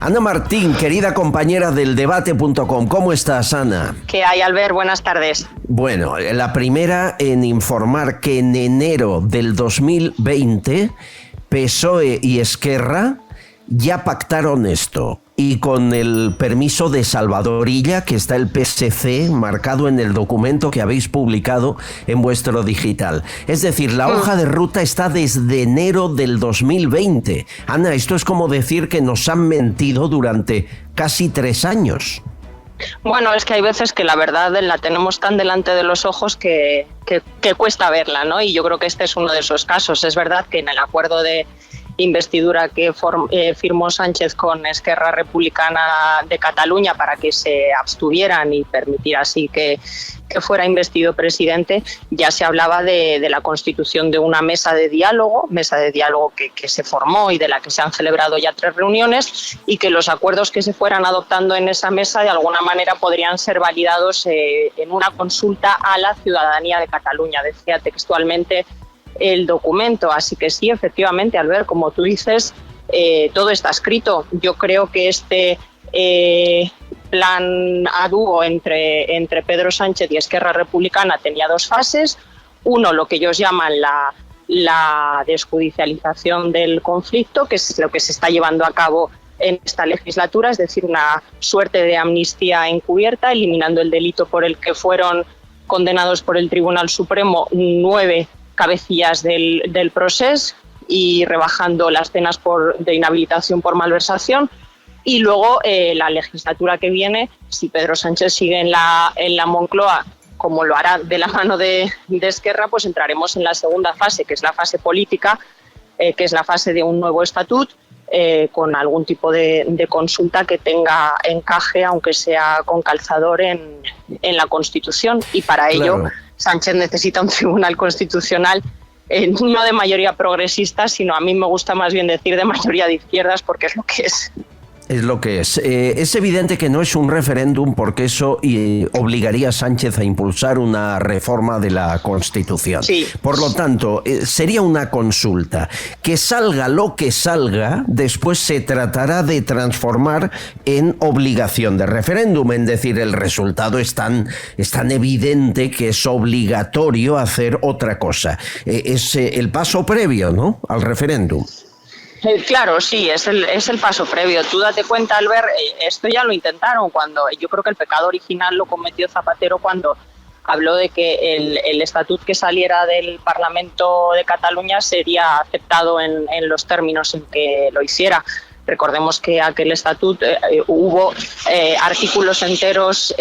Ana Martín, querida compañera del debate.com, ¿cómo estás, Ana? ¿Qué hay, Albert? Buenas tardes. Bueno, la primera en informar que en enero del 2020 PSOE y Esquerra ya pactaron esto. Y con el permiso de Salvador Illa, que está el PSC marcado en el documento que habéis publicado en vuestro digital. Es decir, la hoja de ruta está desde enero del 2020. Ana, esto es como decir que nos han mentido durante casi 3 años. Bueno, es que hay veces que la verdad la tenemos tan delante de los ojos que cuesta verla, ¿no? Y yo creo que este es uno de esos casos. Es verdad que en el acuerdo de investidura que firmó Sánchez con Esquerra Republicana de Cataluña para que se abstuvieran y permitir así que fuera investido presidente, ya se hablaba de la constitución de una mesa de diálogo que se formó y de la que se han celebrado ya 3 reuniones, y que los acuerdos que se fueran adoptando en esa mesa de alguna manera podrían ser validados en una consulta a la ciudadanía de Cataluña, decía textualmente el documento. Así que sí, efectivamente, Albert, como tú dices, todo está escrito. Yo creo que este plan a dúo entre Pedro Sánchez y Esquerra Republicana tenía 2 fases. Uno, lo que ellos llaman la desjudicialización del conflicto, que es lo que se está llevando a cabo en esta legislatura, es decir, una suerte de amnistía encubierta, eliminando el delito por el que fueron condenados por el Tribunal Supremo 9 cabecillas del procés y rebajando las penas de inhabilitación por malversación. Y luego la legislatura que viene, si Pedro Sánchez sigue en la Moncloa, como lo hará de la mano de Esquerra, pues entraremos en la segunda fase, que es la fase política, que es la fase de un nuevo estatut, con algún tipo de consulta que tenga encaje, aunque sea con calzador en la Constitución. Y para ello Sánchez necesita un tribunal constitucional no de mayoría progresista, sino, a mí me gusta más bien decir, de mayoría de izquierdas, porque es lo que es. Es lo que es. Es evidente que no es un referéndum, porque eso obligaría a Sánchez a impulsar una reforma de la Constitución. Sí. Por lo tanto, sería una consulta. Que salga lo que salga, después se tratará de transformar en obligación de referéndum. Es decir, el resultado es tan evidente que es obligatorio hacer otra cosa. Es el paso previo, ¿no?, al referéndum. Claro, sí, es el paso previo. Tú date cuenta, Albert, esto ya lo intentaron yo creo que el pecado original lo cometió Zapatero cuando habló de que el estatut que saliera del Parlamento de Cataluña sería aceptado en los términos en que lo hiciera. Recordemos que aquel estatut hubo artículos enteros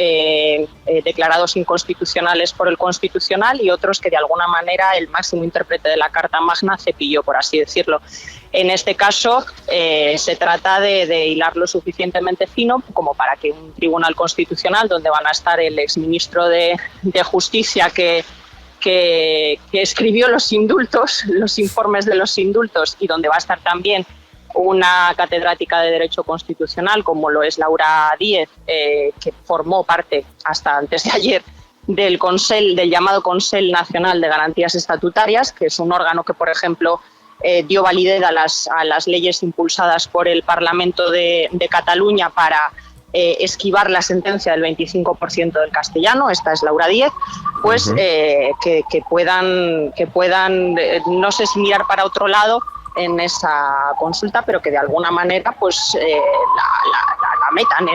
declarados inconstitucionales por el Constitucional y otros que de alguna manera el máximo intérprete de la Carta Magna cepilló, por así decirlo. En este caso se trata de hilar lo suficientemente fino como para que un tribunal constitucional, donde van a estar el exministro de Justicia que escribió los indultos, los informes de los indultos, y donde va a estar también una catedrática de Derecho Constitucional, como lo es Laura Díez, que formó parte hasta antes de ayer del llamado Consell Nacional de Garantías Estatutarias, que es un órgano que, por ejemplo, dio validez a las leyes impulsadas por el Parlamento de Cataluña para esquivar la sentencia del 25% del castellano. Esta es Laura Díez. Pues que puedan no sé si mirar para otro lado en esa consulta, pero que de alguna manera pues la metan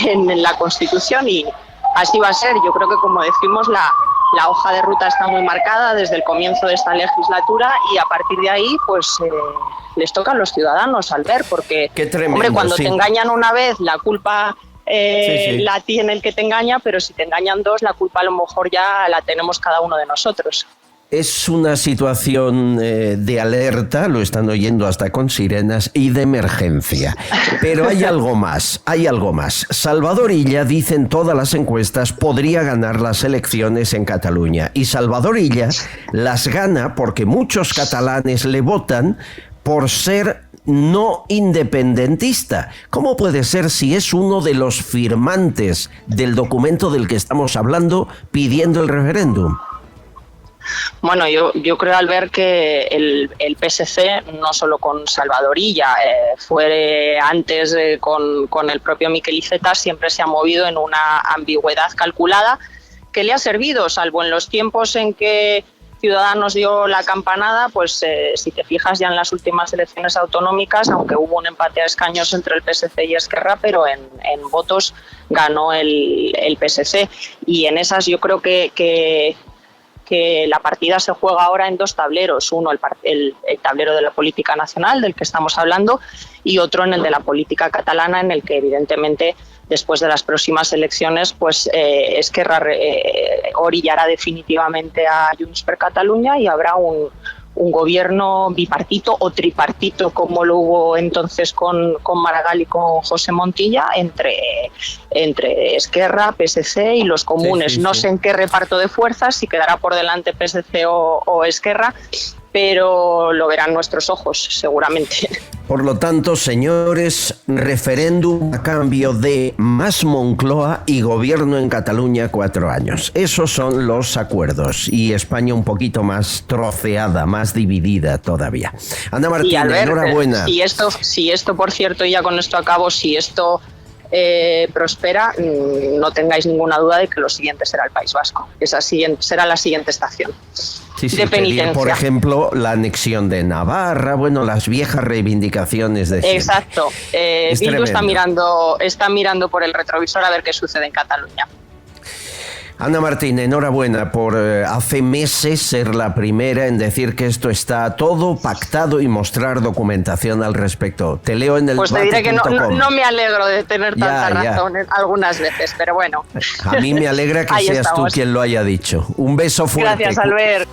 en la Constitución, y así va a ser. Yo creo que, como decimos, la hoja de ruta está muy marcada desde el comienzo de esta legislatura, y a partir de ahí pues les toca a los ciudadanos, al ver, porque tremendo, hombre, cuando sí. te engañan una vez, la culpa la tiene el que te engaña, pero si te engañan 2, la culpa a lo mejor ya la tenemos cada uno de nosotros. Es una situación de alerta, lo están oyendo hasta con sirenas, y de emergencia. Pero hay algo más. Salvador Illa, dicen todas las encuestas, podría ganar las elecciones en Cataluña. Y Salvador Illa las gana porque muchos catalanes le votan por ser no independentista. ¿Cómo puede ser si es uno de los firmantes del documento del que estamos hablando pidiendo el referéndum? Bueno, yo creo, Albert, que el PSC, no solo con Salvador Illa, fue antes con el propio Miquel Iceta, siempre se ha movido en una ambigüedad calculada que le ha servido, salvo en los tiempos en que Ciudadanos dio la campanada, pues si te fijas ya en las últimas elecciones autonómicas, aunque hubo un empate a escaños entre el PSC y Esquerra, pero en votos ganó el PSC. Y en esas yo creo que la partida se juega ahora en dos tableros, uno el tablero de la política nacional, del que estamos hablando, y otro en el de la política catalana, en el que evidentemente después de las próximas elecciones pues Esquerra orillará definitivamente a Junts per Catalunya y habrá un gobierno bipartito o tripartito, como lo hubo entonces con Maragall y con José Montilla, entre Esquerra, PSC y los comunes. Sí. No sé en qué reparto de fuerzas, si quedará por delante PSC o Esquerra, pero lo verán nuestros ojos, seguramente. Por lo tanto, señores, referéndum a cambio de más Moncloa y gobierno en Cataluña 4 años. Esos son los acuerdos. Y España un poquito más troceada, más dividida todavía. Ana Martín, enhorabuena. Si esto, por cierto, y ya con esto acabo, si esto prospera, no tengáis ninguna duda de que lo siguiente será el País Vasco. Será la siguiente estación. Sí, de penitencia. Por ejemplo, la anexión de Navarra, bueno, las viejas reivindicaciones de siempre. Exacto. Bildu está mirando por el retrovisor a ver qué sucede en Cataluña. Ana Martín, enhorabuena por hace meses ser la primera en decir que esto está todo pactado y mostrar documentación al respecto. Te leo en el Pues te diré que no me alegro de tener tanta razón algunas veces, pero bueno. A mí me alegra que seas tú quien lo haya dicho. Un beso fuerte. Gracias, Albert.